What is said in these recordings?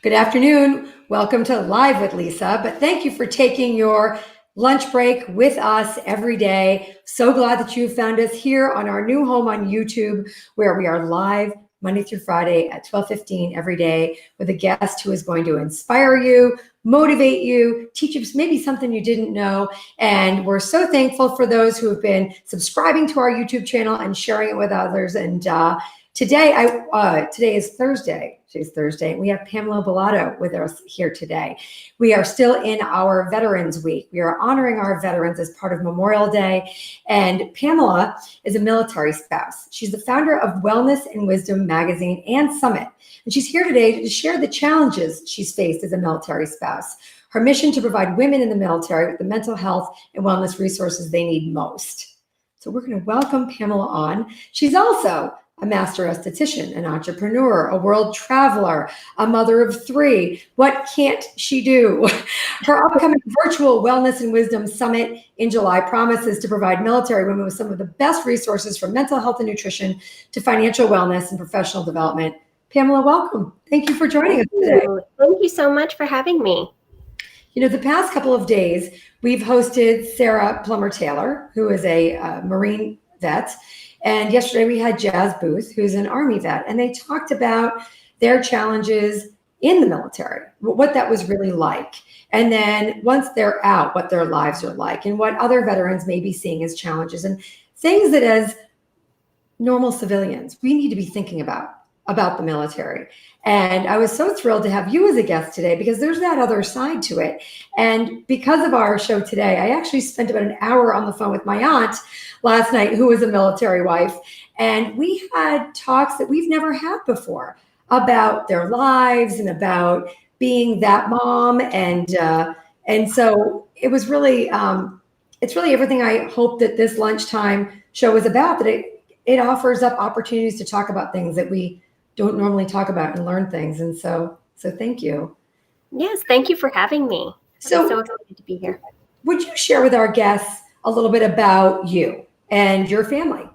Good afternoon. Welcome to Live with Lisa. But thank you for taking your lunch break with us every day. So glad that you found us here on our new home on YouTube, where we are live Monday through Friday at 12:15 every day with a guest who is going to inspire you, motivate you, teach you maybe something you didn't know. And we're so thankful for those who have been subscribing to our YouTube channel and sharing it with others. And today is Thursday. Today's Thursday. We have Pamela Bolado with us here today. We are still in our Veterans Week. We are honoring our veterans as part of Memorial Day. And Pamela is a military spouse. She's the founder of Wellness and Wisdom magazine and Summit. And she's here today to share the challenges she's faced as a military spouse. Her mission to provide women in the military with the mental health and wellness resources they need most. So we're going to welcome Pamela on. She's also a master esthetician, an entrepreneur, a world traveler, a mother of 3. What can't she do? Her upcoming virtual Wellness and Wisdom Summit in July promises to provide military women with some of the best resources from mental health and nutrition to financial wellness and professional development. Pamela, welcome. Thank you for joining us today. Thank you so much for having me. You know, the past couple of days, we've hosted Sarah Plummer-Taylor, who is a Marine vet. And yesterday we had Jazz Booth, who's an Army vet, and they talked about their challenges in the military, what that was really like. And then once they're out, what their lives are like and what other veterans may be seeing as challenges and things that as normal civilians, we need to be thinking about the military. And I was so thrilled to have you as a guest today because there's that other side to it. And because of our show today, I actually spent about an hour on the phone with my aunt last night, who was a military wife. And we had talks that we've never had before about their lives and about being that mom. And so it was really, it's really everything I hope that this lunchtime show is about, that it offers up opportunities to talk about things that we don't normally talk about and learn things. And so thank you. Yes, thank you for having me. So I'm so excited to be here. Would you share with our guests a little bit about you and your family?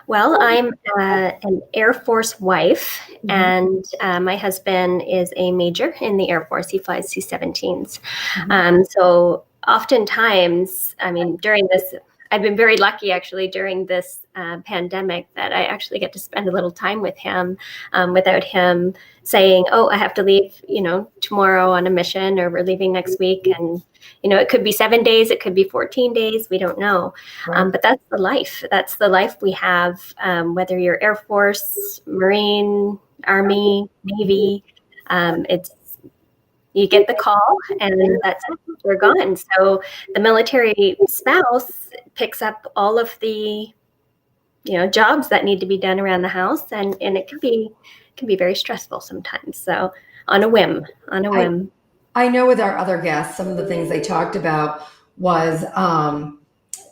Well, I'm an Air Force wife, and my husband is a major in the Air Force. He flies C-17s. So oftentimes, I mean, during this, I've been very lucky actually during this pandemic that I actually get to spend a little time with him without him saying, oh, I have to leave, tomorrow on a mission, or we're leaving next week. And, it could be 7 days, it could be 14 days. We don't know. Right. But that's the life. That's the life we have, whether you're Air Force, Marine, Army, Navy. You get the call and that's it, you're gone. So the military spouse picks up all of the, jobs that need to be done around the house, and it can be very stressful sometimes. So on a whim. I know with our other guests, some of the things they talked about was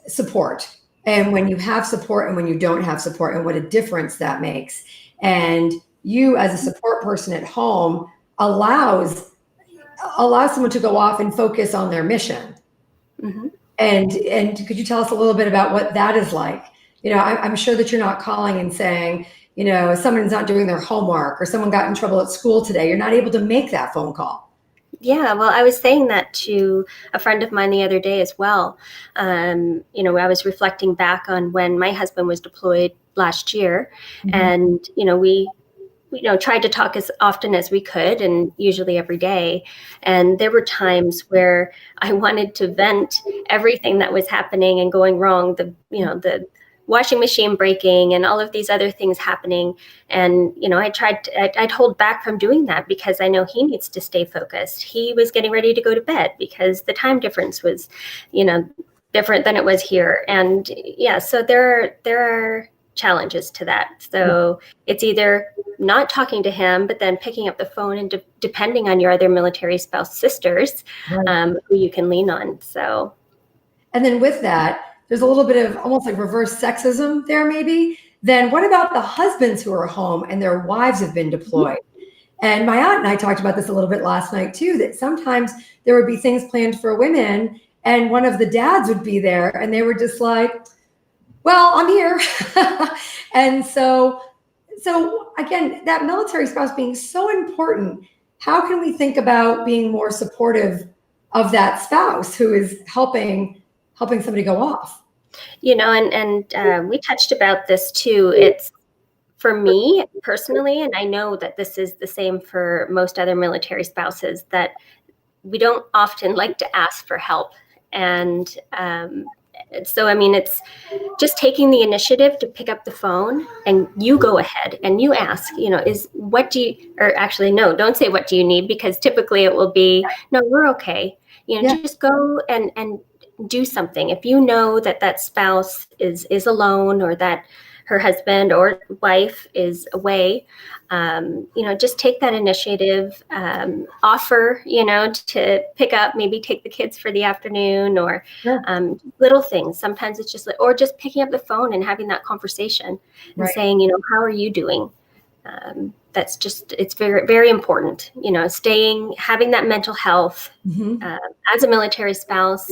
support. And when you have support and when you don't have support, and what a difference that makes. And you as a support person at home allows someone to go off and focus on their mission. Mm-hmm. And could you tell us a little bit about what that is like? I'm sure that you're not calling and saying, someone's not doing their homework or someone got in trouble at school today. You're not able to make that phone call. Yeah, well, I was saying that to a friend of mine the other day as well. I was reflecting back on when my husband was deployed last year, and, we tried to talk as often as we could, and usually every day. And there were times where I wanted to vent everything that was happening and going wrong, the washing machine breaking and all of these other things happening. And, I'd hold back from doing that because I know he needs to stay focused. He was getting ready to go to bed because the time difference was, different than it was here. And yeah, so there are challenges to that. So it's either not talking to him, but then picking up the phone and depending on your other military spouse sisters, who you can lean on. So, and then with that, there's a little bit of almost like reverse sexism there, maybe. Then what about the husbands who are home and their wives have been deployed? And my aunt and I talked about this a little bit last night too, that sometimes there would be things planned for women and one of the dads would be there and they were just like, well, I'm here. And so again, that military spouse being so important how can we think about being more supportive of that spouse who is helping somebody go off? And we touched about this too. It's for me personally, and I know that this is the same for most other military spouses, that we don't often like to ask for help. And so, I mean, it's just taking the initiative to pick up the phone and you go ahead and you ask, or actually, no, don't say what do you need, because typically it will be, no, we're okay. Just go and do something. If you know that that spouse is alone, or that her husband or wife is away, just take that initiative, offer, to pick up, maybe take the kids for the afternoon, or little things. Sometimes it's just or just picking up the phone and having that conversation and saying, how are you doing? That's just, it's very, very important, having that mental health, as a military spouse,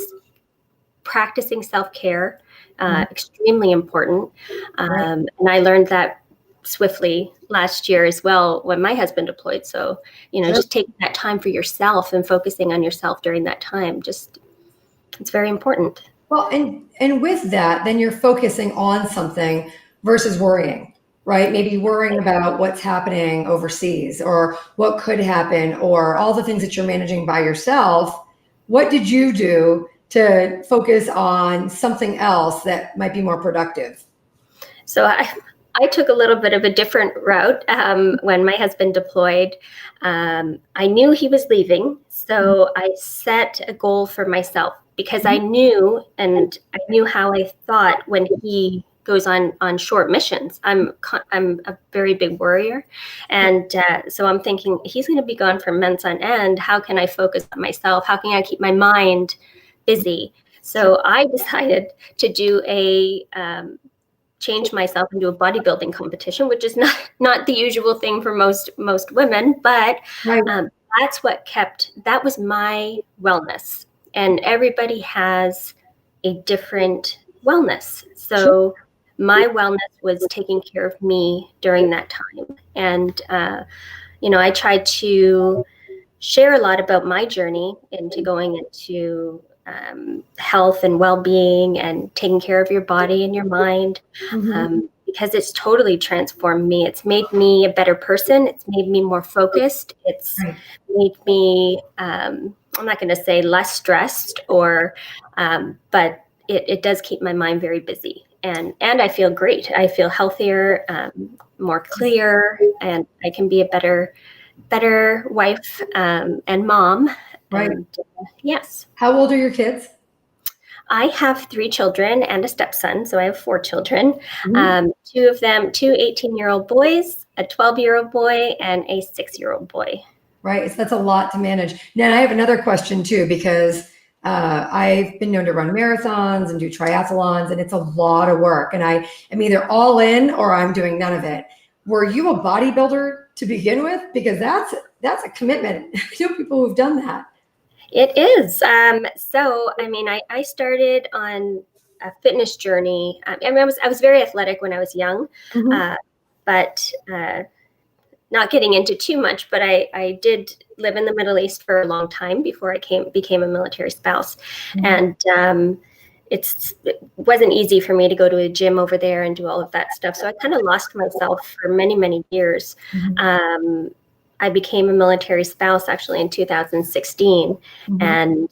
practicing self-care, extremely important. And I learned that swiftly last year as well when my husband deployed. So, just taking that time for yourself and focusing on yourself during that time, it's very important. Well, and with that, then you're focusing on something versus worrying, right? Maybe worrying about what's happening overseas or what could happen or all the things that you're managing by yourself. What did you do to focus on something else that might be more productive? So I took a little bit of a different route when my husband deployed. I knew he was leaving, so I set a goal for myself, because I knew how I thought when he goes on short missions. I'm a very big worrier, and so I'm thinking, he's going to be gone for months on end. How can I focus on myself? How can I keep my mind busy? So I decided to do change myself into a bodybuilding competition, which is not the usual thing for most women, but that was my wellness. And everybody has a different wellness. So my wellness was taking care of me during that time. And, I tried to share a lot about my journey into going into health and well-being and taking care of your body and your mind, because it's totally transformed me. It's made me a better person. It's made me more focused. It's made me, I'm not going to say less stressed, but it does keep my mind very busy. And I feel great. I feel healthier, more clear, and I can be a better wife and mom. Right. And, yes. How old are your kids? I have 3 children and a stepson, so I have 4 children. 2 of them, 2 18-year-old boys, a 12-year-old boy, and a 6-year-old boy. Right. So that's a lot to manage. Now, I have another question too, because I've been known to run marathons and do triathlons, and it's a lot of work. And I am either all in or I'm doing none of it. Were you a bodybuilder to begin with? Because that's a commitment. I know people who've done that. It is. So, I mean, I started on a fitness journey. I was very athletic when I was young, but not getting into too much. But I did live in the Middle East for a long time before I became a military spouse, and it wasn't easy for me to go to a gym over there and do all of that stuff. So I kind of lost myself for many, many years. I became a military spouse actually in 2016. And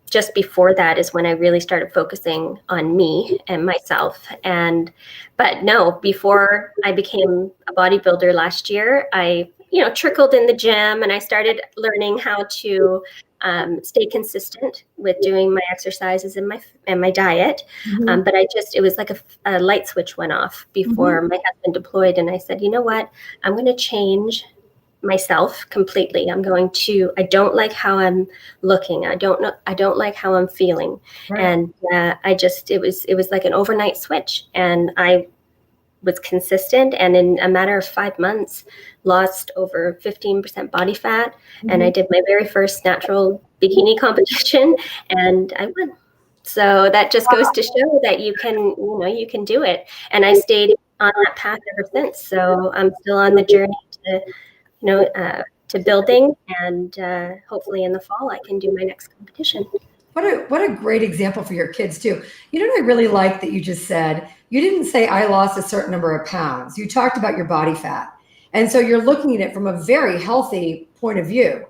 just before that is when I really started focusing on me and myself. But no, before I became a bodybuilder last year, I trickled in the gym, and I started learning how to stay consistent with doing my exercises and my diet. But it was like a light switch went off before my husband deployed, and I said, you know what, I'm going to change myself completely. I don't like how I'm looking. I don't like how I'm feeling. And it was like an overnight switch, and I was consistent, and in a matter of 5 months lost over 15% body fat. And I did my very first natural bikini competition, and I won. So that just goes to show that you can do it. And I stayed on that path ever since. So I'm still on the journey to building, and hopefully in the fall I can do my next competition. What a great example for your kids too. You know what I really like that you just said? You didn't say I lost a certain number of pounds. You talked about your body fat. And so you're looking at it from a very healthy point of view.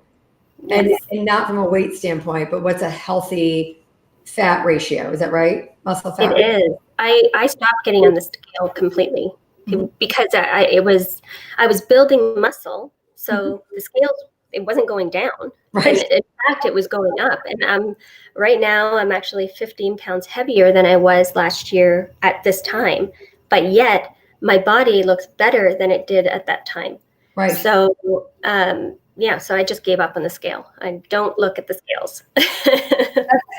Yes. And not from a weight standpoint, but what's a healthy fat ratio? Is that right? Muscle fat It ratio? is. I stopped getting on the scale completely because I was building muscle, so the scale, it wasn't going down, Right. and in fact it was going up. And right now I'm actually 15 pounds heavier than I was last year at this time, but yet my body looks better than it did at that time. Right. So yeah, so I just gave up on the scale. I don't look at the scales.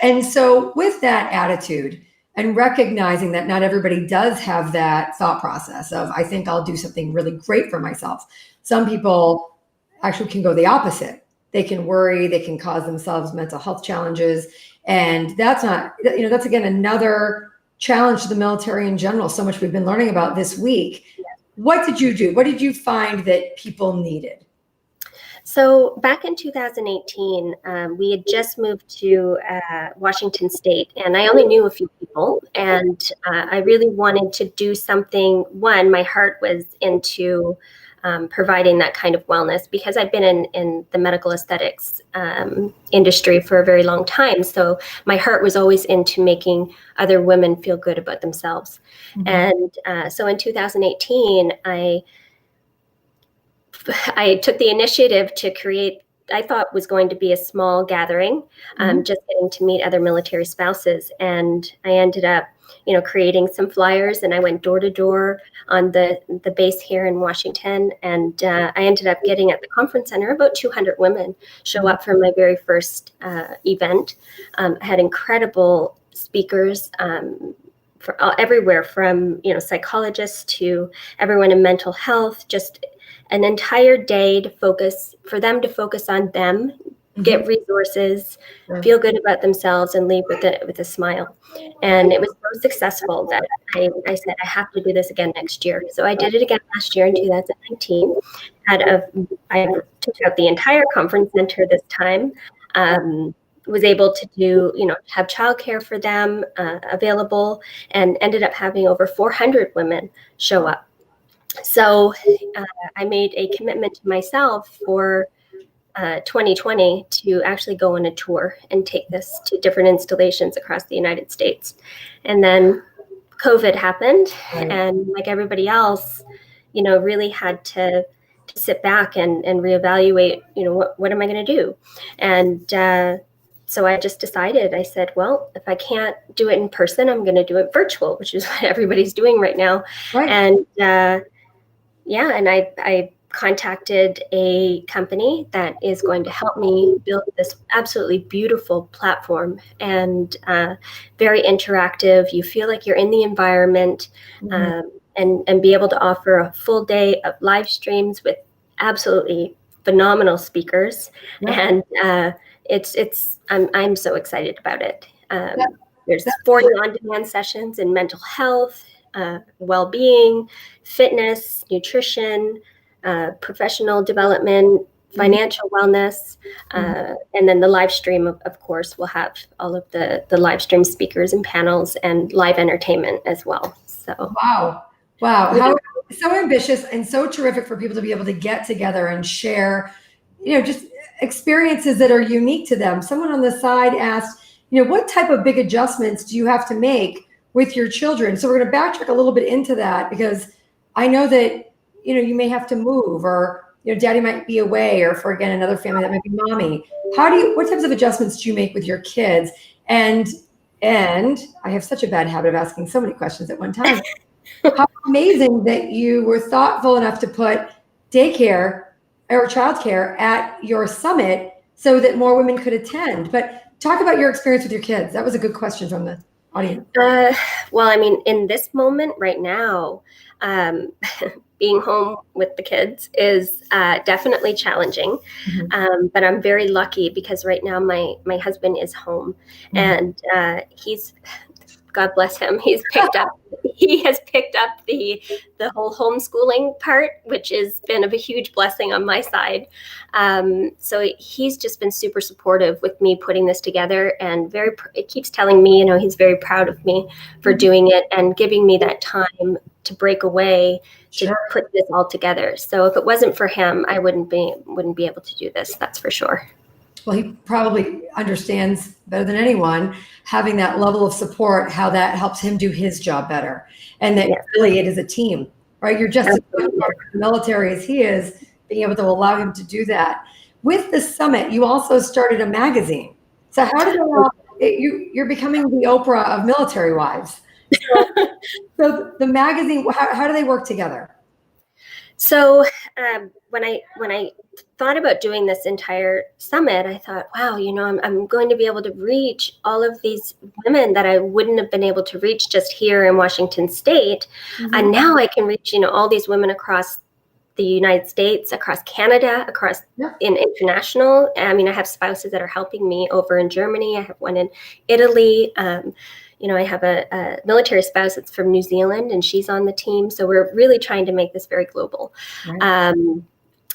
And so with that attitude and recognizing that not everybody does have that thought process of, I think I'll do something really great for myself. Some people actually can go the opposite. They can worry, they can cause themselves mental health challenges. And that's not, that's again, another challenge to the military in general. So much we've been learning about this week. What did you do? What did you find that people needed? So back in 2018, we had just moved to Washington State, and I only knew a few people, and I really wanted to do something. One, my heart was into providing that kind of wellness because I've been in the medical aesthetics industry for a very long time. So my heart was always into making other women feel good about themselves. And so in 2018, I took the initiative to create, I thought was going to be a small gathering, just getting to meet other military spouses. And I ended up, creating some flyers, and I went door to door on the base here in Washington. And I ended up getting at the conference center about 200 women show up for my very first event. I had incredible speakers everywhere from, psychologists to everyone in mental health, just an entire day for them to focus on them, get resources, feel good about themselves, and leave with a smile. And it was so successful that I said, I have to do this again next year. So I did it again last year in 2019. I took out the entire conference center this time. Was able to do, have childcare for them available, and ended up having over 400 women show up. So I made a commitment to myself for 2020 to actually go on a tour and take this to different installations across the United States. And then COVID happened, and like everybody else, really had to sit back and reevaluate, what am I going to do? And so I just decided, I said, well, if I can't do it in person, I'm going to do it virtual, which is what everybody's doing right now. Right. And and I contacted a company that is going to help me build this absolutely beautiful platform, and very interactive. You feel like you're in the environment, and be able to offer a full day of live streams with absolutely phenomenal speakers. And I'm so excited about it. There's 40 on-demand sessions in mental health, well-being, fitness, nutrition, professional development, financial wellness, and then the live stream, of course, will have all of the live stream speakers and panels and live entertainment as well. So wow, how so ambitious and so terrific for people to be able to get together and share, just experiences that are unique to them. Someone on the side asked, what type of big adjustments do you have to make with your children? So we're going to backtrack a little bit into that, because I know that, you may have to move, or, daddy might be away, or for, again, another family that might be mommy. What types of adjustments do you make with your kids? And I have such a bad habit of asking so many questions at one time. How amazing that you were thoughtful enough to put daycare or childcare at your summit so that more women could attend. But talk about your experience with your kids. That was a good question from the audience. Well, I mean, in this moment right now, being home with the kids is definitely challenging. But I'm very lucky because right now my husband is home, and God bless him. He has picked up the whole homeschooling part, which has been a huge blessing on my side. So he's just been super supportive with me putting this together, and it keeps telling me, he's very proud of me for doing it and giving me that time to break away to put this all together. So if it wasn't for him, I wouldn't be able to do this. That's for sure. Well, he probably understands better than anyone, having that level of support, how that helps him do his job better. And that really it is a team, right? You're just as military as he is, being able to allow him to do that. With the summit, you also started a magazine. So how did you're becoming the Oprah of military wives. So the magazine, how do they work together? So when I thought about doing this entire summit, I thought, wow, I'm going to be able to reach all of these women that I wouldn't have been able to reach just here in Washington State. And now I can reach, all these women across the United States, across Canada, across in international. I mean, I have spouses that are helping me over in Germany. I have one in Italy. I have a military spouse that's from New Zealand, and she's on the team. So we're really trying to make this very global. Right.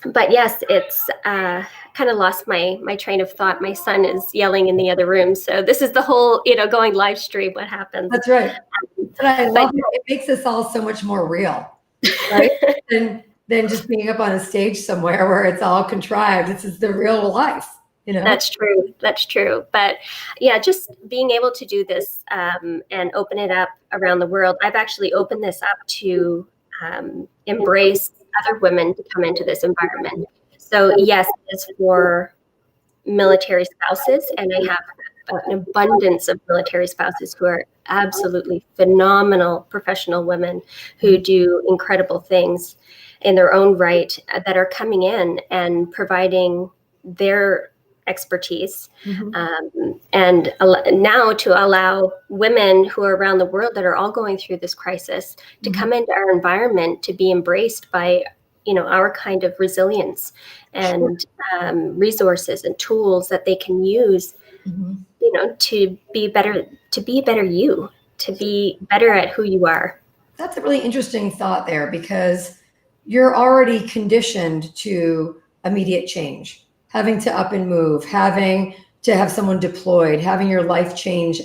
But yes, it's kind of lost my train of thought. My son is yelling in the other room. So this is the whole, going live stream, what happens. That's right. But I love it. It makes us all so much more real, right? than just being up on a stage somewhere where it's all contrived. This is the real life. That's true. But yeah, just being able to do this and open it up around the world. I've actually opened this up to embrace other women to come into this environment. So yes, it's for military spouses, and I have an abundance of military spouses who are absolutely phenomenal professional women who do incredible things in their own right, that are coming in and providing their expertise, and now to allow women who are around the world that are all going through this crisis to come into our environment, to be embraced by our kind of resilience and resources and tools that they can use to be better, to be better at who you are. That's a really interesting thought there, because you're already conditioned to immediate change, having to up and move, having to have someone deployed, having your life change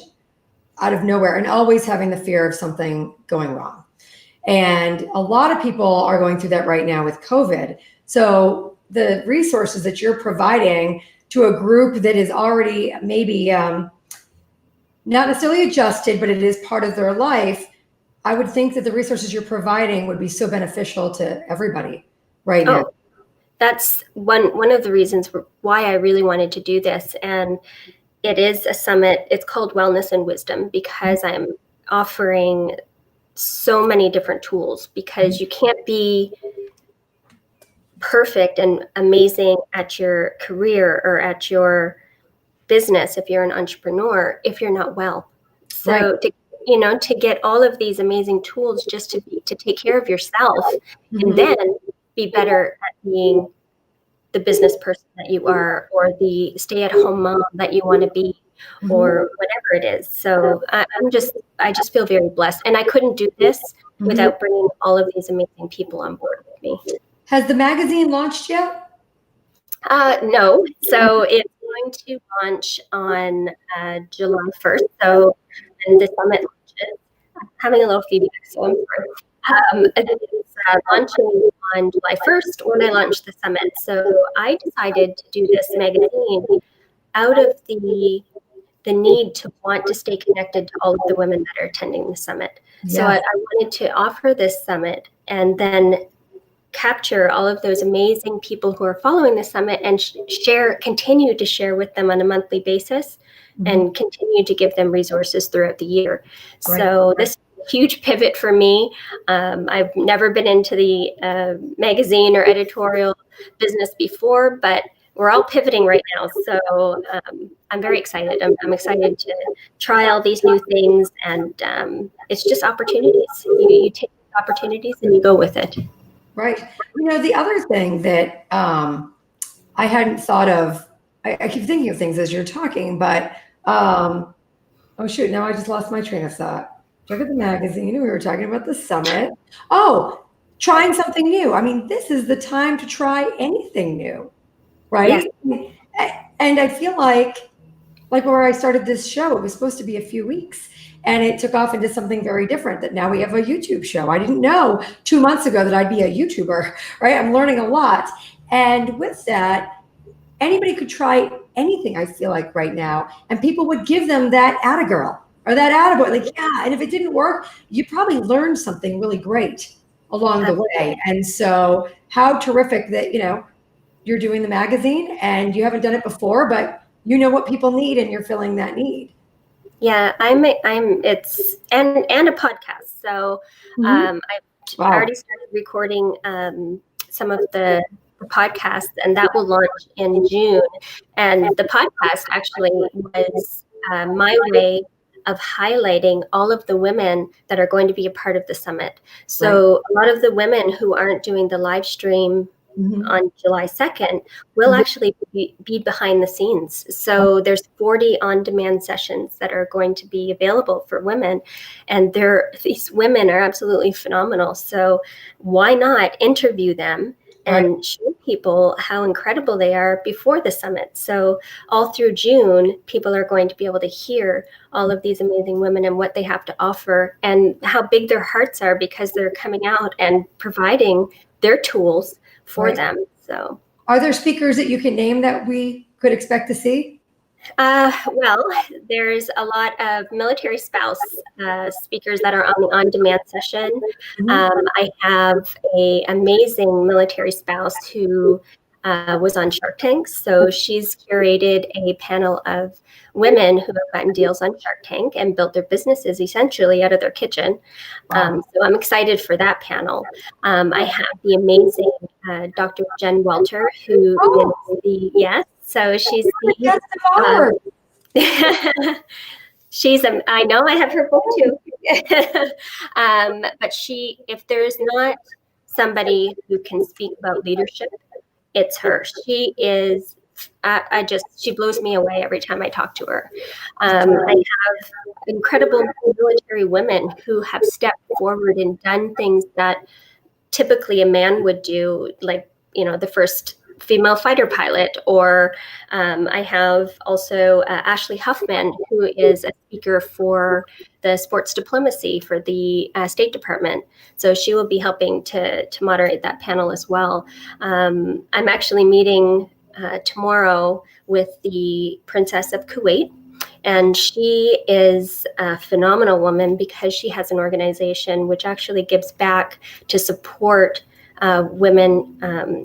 out of nowhere, and always having the fear of something going wrong. And a lot of people are going through that right now with COVID. So the resources that you're providing to a group that is already maybe not necessarily adjusted, but it is part of their life, I would think that the resources you're providing would be so beneficial to everybody right now. That's one of the reasons why I really wanted to do this. And it is a summit. It's called Wellness and Wisdom, because I'm offering so many different tools, because you can't be perfect and amazing at your career or at your business if you're an entrepreneur if you're not well. So to get all of these amazing tools just to take care of yourself, and then be better at being the business person that you are, or the stay-at-home mom that you want to be, or whatever it is. So I just feel very blessed, and I couldn't do this without bringing all of these amazing people on board with me. Has the magazine launched yet? No. So it's going to launch on July 1st. So, and the summit launches. I'm having a little feedback, so I'm sorry. It's launching on July 1st when I launched the summit. So I decided to do this magazine out of the need to want to stay connected to all of the women that are attending the summit. So I wanted to offer this summit and then capture all of those amazing people who are following the summit and continue to share with them on a monthly basis, and continue to give them resources throughout the year. So this is a huge pivot for me. I've never been into the magazine or editorial business before, but we're all pivoting right now. So I'm very excited. I'm excited to try all these new things, and it's just opportunities. You take opportunities and you go with it. Right. The other thing that I hadn't thought of, I keep thinking of things as you're talking, but oh shoot, now I just lost my train of thought. Look at the magazine. We were talking about the summit. Oh, trying something new. I mean, this is the time to try anything new, Yes. right? And I feel like where I started this show, it was supposed to be a few weeks and it took off into something very different that now we have a YouTube show. I didn't know 2 months ago that I'd be a YouTuber, right? I'm learning a lot. And with that, anybody could try anything, I feel like right now. And people would give them that atta girl or that atta boy. Like, yeah. And if it didn't work, you probably learned something really great along the way. And so how terrific that, you're doing the magazine and you haven't done it before, but you know what people need and you're filling that need. Yeah, it's and a podcast. So I've already started recording some of the podcasts, and that will launch in June. And the podcast actually was my way of highlighting all of the women that are going to be a part of the summit. So a lot of the women who aren't doing the live stream on July 2nd will actually be behind the scenes. So there's 40 on-demand sessions that are going to be available for women. And these women are absolutely phenomenal. So why not interview them and show people how incredible they are before the summit? So all through June, people are going to be able to hear all of these amazing women and what they have to offer and how big their hearts are because they're coming out and providing their tools for them. So are there speakers that you can name that we could expect to see? Well, there's a lot of military spouse speakers that are on the on-demand session. I have an amazing military spouse who was on Shark Tank. So she's curated a panel of women who have gotten deals on Shark Tank and built their businesses essentially out of their kitchen. So I'm excited for that panel. I have the amazing Dr. Jen Welter, who is so she's I know I have her book too. But if there's not somebody who can speak about leadership, it's her. She is, she blows me away every time I talk to her. I have incredible military women who have stepped forward and done things that typically a man would do, like, the first female fighter pilot, or I have also Ashley Huffman, who is a speaker for the sports diplomacy for the State Department. So she will be helping to moderate that panel as well. I'm actually meeting tomorrow with the Princess of Kuwait. And she is a phenomenal woman because she has an organization which actually gives back to support women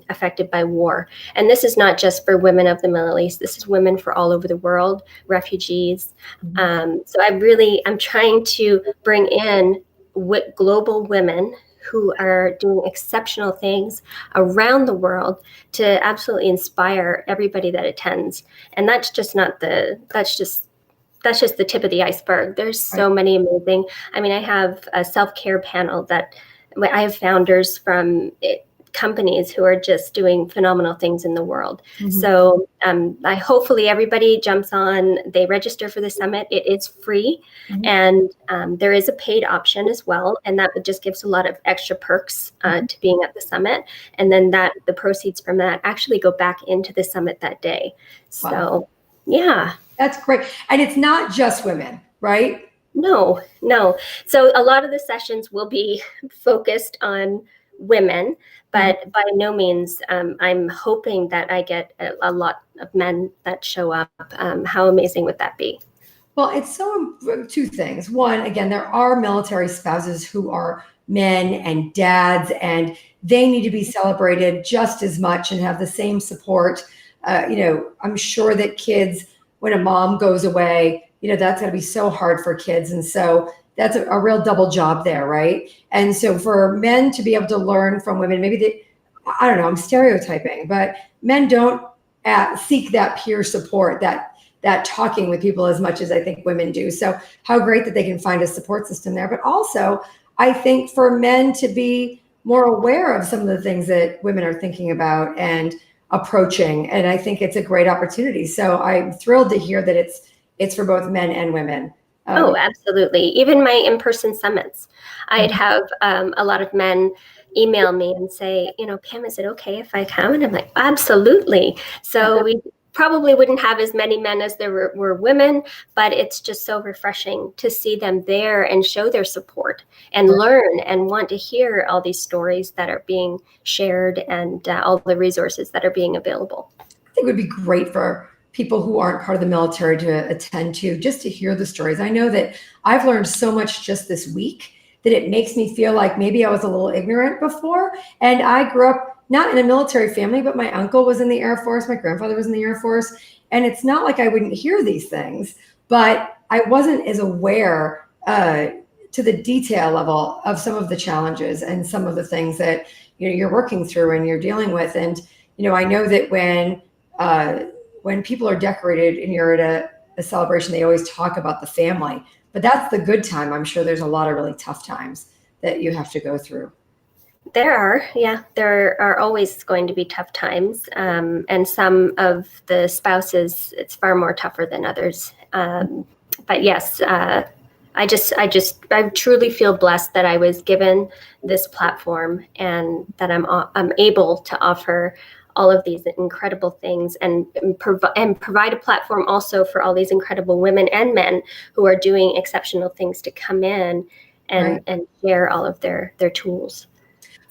affected by war. And this is not just for women of the Middle East. This is women for all over the world, refugees. So I'm trying to bring in global women who are doing exceptional things around the world to absolutely inspire everybody that attends. And that's just the tip of the iceberg. There's so many amazing. I mean, I have a self-care panel that I have founders from companies who are just doing phenomenal things in the world. So hopefully everybody jumps on, they register for the summit. It is free. And there is a paid option as well. And that just gives a lot of extra perks to being at the summit. And then the proceeds from that actually go back into the summit that day. So, yeah. That's great. And it's not just women, right? No. So a lot of the sessions will be focused on women, but by no means, I'm hoping that I get a lot of men that show up. How amazing would that be? Well, it's two things. One, again, there are military spouses who are men and dads, and they need to be celebrated just as much and have the same support. I'm sure that kids, when a mom goes away, that's going to be so hard for kids. And so that's a real double job there, right? And so for men to be able to learn from women, I don't know, I'm stereotyping, but men don't seek that peer support, that talking with people as much as I think women do. So how great that they can find a support system there. But also, I think for men to be more aware of some of the things that women are thinking about and approaching. And I think it's a great opportunity. So I'm thrilled to hear that it's for both men and women. Oh, absolutely. Even my in-person summits, I'd have a lot of men email me and say, Pam, is it okay if I come? And I'm like, absolutely. So we probably wouldn't have as many men as there were women, but it's just so refreshing to see them there and show their support and learn and want to hear all these stories that are being shared and all the resources that are being available. I think it would be great for people who aren't part of the military to attend to, just to hear the stories. I know that I've learned so much just this week that it makes me feel like maybe I was a little ignorant before. And I grew up not in a military family, but my uncle was in the Air Force, my grandfather was in the Air Force. And it's not like I wouldn't hear these things, but I wasn't as aware to the detail level of some of the challenges and some of the things that you're working through and you're dealing with. And I know that when people are decorated and you're at a celebration, they always talk about the family, but that's the good time. I'm sure there's a lot of really tough times that you have to go through. There are always going to be tough times. And some of the spouses, it's far more tougher than others. But yes, I truly feel blessed that I was given this platform and that I'm able to offer all of these incredible things and provide a platform also for all these incredible women and men who are doing exceptional things to come in and share all of their tools.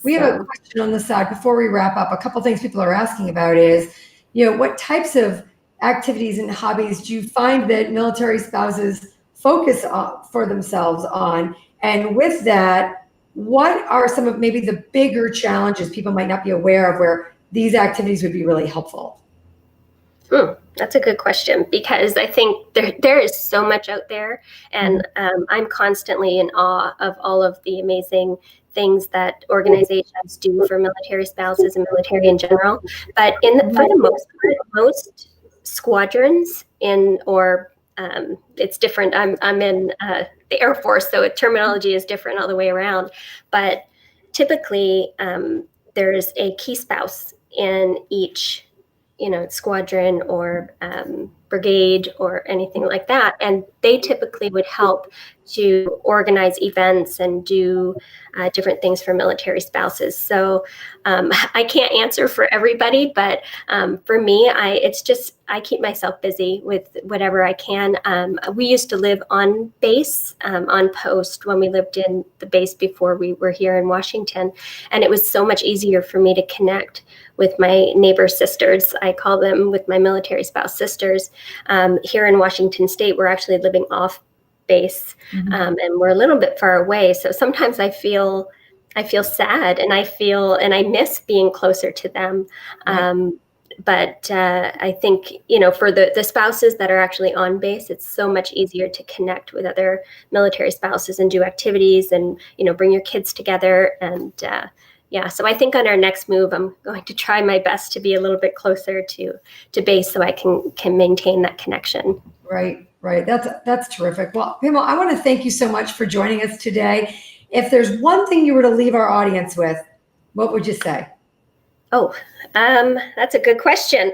We have a question on the side before we wrap up. A couple things people are asking about is, what types of activities and hobbies do you find that military spouses focus on for themselves on? And with that, what are some of maybe the bigger challenges people might not be aware of where these activities would be really helpful? That's a good question, because I think there is so much out there, and I'm constantly in awe of all of the amazing things that organizations do for military spouses and military in general. But for the most part, most squadrons it's different. I'm in the Air Force, so terminology is different all the way around. But typically, there's a key spouse in each squadron or brigade or anything like that. And they typically would help to organize events and do different things for military spouses. So I can't answer for everybody, but for me, I keep myself busy with whatever I can. We used to live on base, on post, when we lived in the base before we were here in Washington. And it was so much easier for me to connect with my neighbor sisters. I call them, with my military spouse sisters. Here in Washington State, we're actually living off base, and we're a little bit far away. So sometimes I feel sad, and I miss being closer to them. But I think, for the spouses that are actually on base, it's so much easier to connect with other military spouses and do activities and, bring your kids together. And so I think on our next move, I'm going to try my best to be a little bit closer to base so I can maintain that connection. Right. That's terrific. Well, Pamela, I want to thank you so much for joining us today. If there's one thing you were to leave our audience with, what would you say? Oh, that's a good question.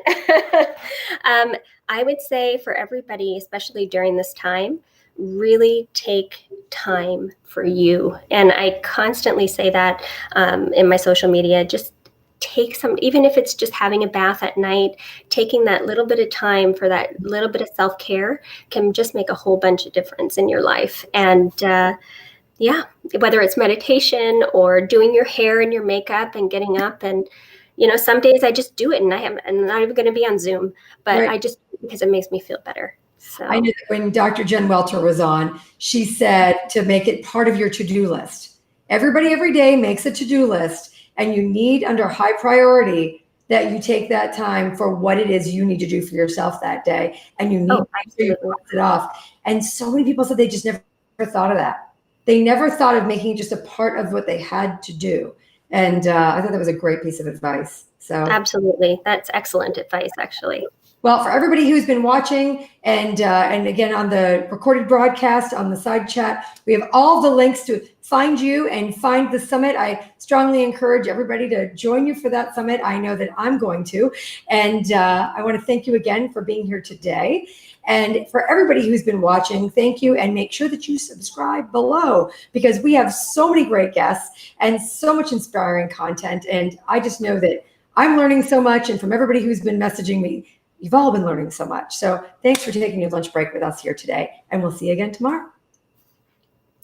I would say for everybody, especially during this time, really take time for you. And I constantly say that in my social media. Just take some, even if it's just having a bath at night, taking that little bit of time for that little bit of self-care can just make a whole bunch of difference in your life. And whether it's meditation or doing your hair and your makeup and getting up, and some days I just do it, and I'm not even going to be on Zoom, but I just, because it makes me feel better. So I knew that when Dr. Jen Welter was on, she said to make it part of your to-do list. Everybody every day makes a to-do list, and you need, under high priority, that you take that time for what it is you need to do for yourself that day, and you need to make sure you cross it off. And so many people said they just never thought of that. They never thought of making it just a part of what they had to do. And I thought that was a great piece of advice. So absolutely, that's excellent advice, actually. Well, for everybody who's been watching and again on the recorded broadcast, on the side chat, we have all the links to find you and find the summit. I strongly encourage everybody to join you for that summit. I know that I'm going to. And I want to thank you again for being here today. And for everybody who's been watching, thank you. And make sure that you subscribe below, because we have so many great guests and so much inspiring content. And I just know that I'm learning so much. And from everybody who's been messaging me, you've all been learning so much. So thanks for taking your lunch break with us here today. And we'll see you again tomorrow.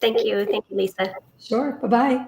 Thank you. Thank you, Lisa. Sure. Bye-bye.